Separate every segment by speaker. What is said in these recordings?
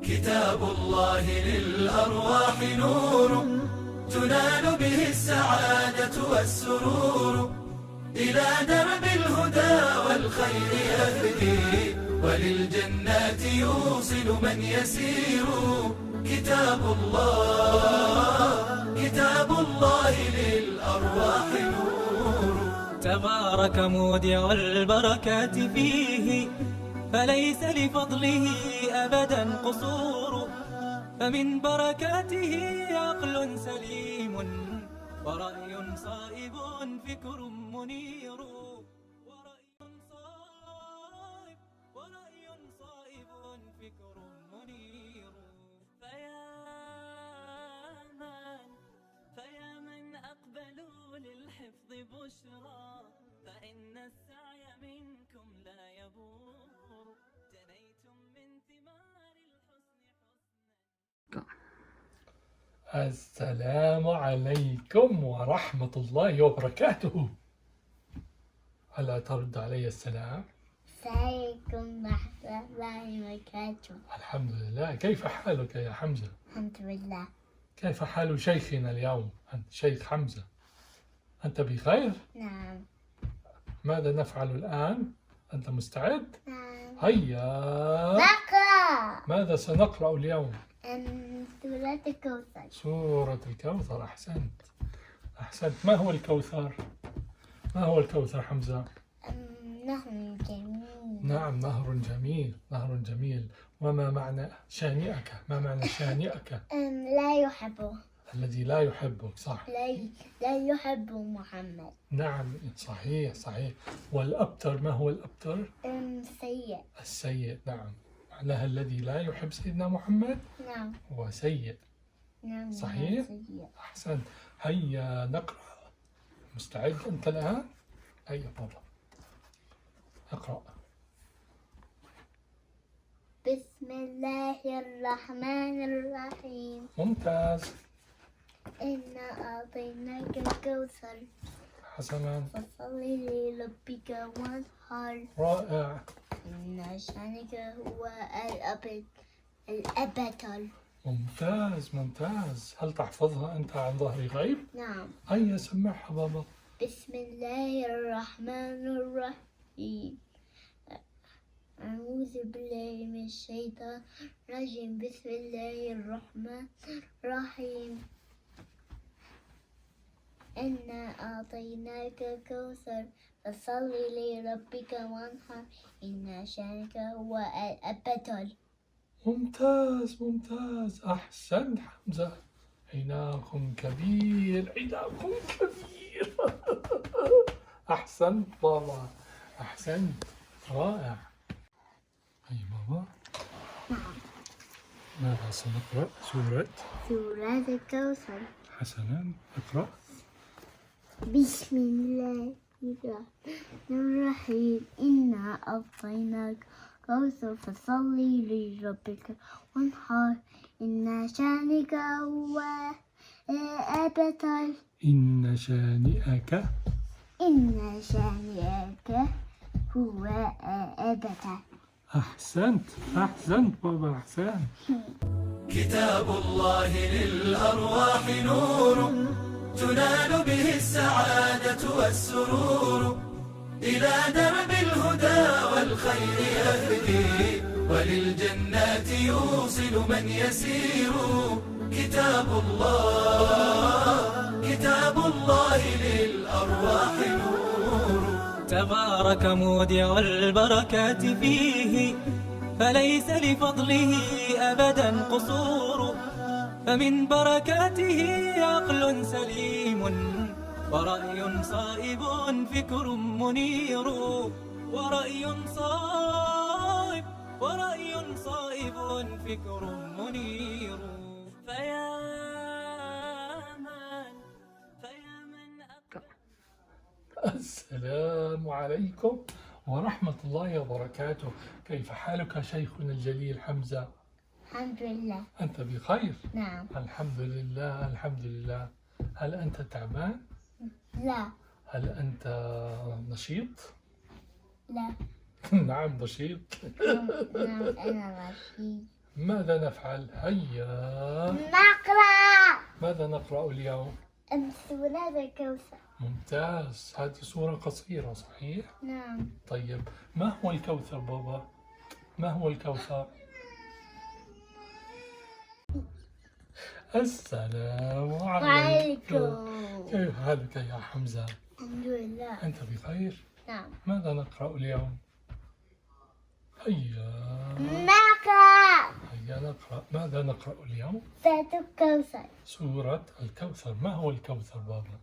Speaker 1: كتاب الله للأرواح نور، تنال به السعادة والسرور، إلى درب الهدى والخير يهدي، وللجنات يوصل من يسير. كتاب الله للأرواح نور.
Speaker 2: تبارك مودع البركات فيه، فليس لفضله أبدا قصور، فمن بركاته عقل سليم، ورأي صائب فكر منير، ورأي صائب فكر منير. فيا من أقبلوا للحفظ بشرى، فإن السعي منكم لا يبور، جنيتم من ثمار الحسن حسنا.
Speaker 3: السلام عليكم ورحمة الله وبركاته. ألا ترد علي السلام؟
Speaker 4: عليكم ورحمة الله وبركاته.
Speaker 3: الحمد لله. كيف حالك يا حمزة؟
Speaker 4: الحمد لله.
Speaker 3: كيف حال شيخنا اليوم؟ أنت شيخ حمزة، أنت بخير؟
Speaker 4: نعم.
Speaker 3: ماذا نفعل الآن؟ أنت مستعد؟
Speaker 4: نعم.
Speaker 3: هيا
Speaker 4: نقرأ
Speaker 3: ماذا سنقرأ اليوم؟
Speaker 4: سورة الكوثر.
Speaker 3: سورة الكوثر. أحسنت. ما هو الكوثر؟ ما هو الكوثر حمزة؟
Speaker 4: نهر جميل.
Speaker 3: نعم، نهر جميل. نهر جميل. وما معنى شانئك؟ ما معنى شانئك؟
Speaker 4: لا يحبه.
Speaker 3: الذي لا يحبك. صح.
Speaker 4: لا يحب محمد.
Speaker 3: نعم، صحيح. والأبتر، ما هو الأبتر؟
Speaker 4: سيء.
Speaker 3: السيء. نعم، معناها الذي لا يحب سيدنا محمد
Speaker 4: نعم.
Speaker 3: هو سيء.
Speaker 4: نعم.
Speaker 3: صحيح.
Speaker 4: سيء.
Speaker 3: أحسنت. هيا نقرأ. مستعد أنت الآن؟ هيا بابا اقرأ.
Speaker 4: بسم الله الرحمن الرحيم.
Speaker 3: ممتاز.
Speaker 4: إنا أعطيناك الكوثر،
Speaker 3: حسنا.
Speaker 4: فصل لربك وانحر،
Speaker 3: رائع.
Speaker 4: إن شانك هو الأبتر.
Speaker 3: ممتاز. هل تحفظها أنت عن ظهر غيب؟
Speaker 4: نعم.
Speaker 3: هيا سمعها بابا.
Speaker 4: بسم الله الرحمن الرحيم. أعوذ بالله من الشيطان الرجيم. بسم الله الرحمن الرحيم. إنا أعطيناك الكوثر، فصل لربك وانحر، إن شانك هو الأبتر.
Speaker 3: ممتاز. أحسنت حمزة. عناكم كبير. أحسنت بابا. أحسنت. رائع. أي بابا.
Speaker 4: نعم.
Speaker 3: ماذا سنقرأ؟ سورة
Speaker 4: الكوثر.
Speaker 3: حسنا، اقرأ.
Speaker 4: بسم الله الرحمن الرحيم. إنا أعطيناك الكوثر، فصل لربك وانحر، إن شانك هو الأبتر.
Speaker 3: إن شانئك
Speaker 4: هو الأبتر.
Speaker 3: أحسنت بابا. أحسنت.
Speaker 1: كتاب الله للأرواح نور، تنال به السعادة والسرور، إلى درب الهدى والخير يهدي، وللجنات يوصل من يسير. كتاب الله للأرواح نور.
Speaker 2: تبارك مودع البركات فيه، فليس لفضله أبدا قصور، فمن بركاته عقل سليم، ورأي صائب فكر منير، ورأي صائب فكر منير. فيا من
Speaker 3: السلام عليكم ورحمة الله وبركاته. كيف حالك شيخنا الجليل حمزة؟
Speaker 4: الحمد لله.
Speaker 3: أنت بخير؟
Speaker 4: نعم.
Speaker 3: الحمد لله. هل أنت تعبان؟
Speaker 4: لا.
Speaker 3: هل أنت نشيط؟
Speaker 4: لا.
Speaker 3: نعم نشيط.
Speaker 4: نعم أنا نشيط.
Speaker 3: ماذا نفعل؟ هيا.
Speaker 4: نقرأ
Speaker 3: ماذا نقرأ اليوم؟
Speaker 4: سورة الكوثر.
Speaker 3: ممتاز، هذه سورة قصيرة صحيح؟
Speaker 4: نعم.
Speaker 3: طيب ما هو الكوثر بابا؟ ما هو الكوثر؟ السلام عليكم. كيف حالك يا حمزة؟
Speaker 4: الحمد لله.
Speaker 3: أنت بخير؟
Speaker 4: نعم.
Speaker 3: ماذا نقرأ اليوم؟ هيا.
Speaker 4: نقرأ
Speaker 3: هيا نقرأ. ماذا نقرأ اليوم؟
Speaker 4: سورة الكوثر.
Speaker 3: سورة الكوثر. ما هو الكوثر بابا؟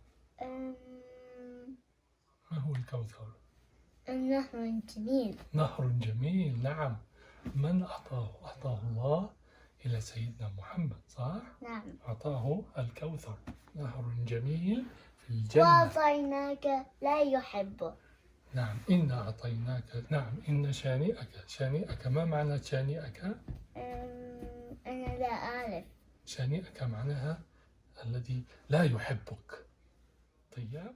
Speaker 3: ما هو الكوثر؟
Speaker 4: نهر جميل.
Speaker 3: نهر جميل، نعم. من أعطاه؟ أعطاه الله إلى سيدنا محمد، صح؟
Speaker 4: نعم.
Speaker 3: أعطاه الكوثر، نهر جميل في الجنة.
Speaker 4: وأعطيناك لا يحبه.
Speaker 3: نعم، إنا أعطيناك. نعم، إن شانئك. شانئك، ما معنى شانئك؟
Speaker 4: أنا لا أعرف.
Speaker 3: شانئك معناها الذي لا يحبك. طيب.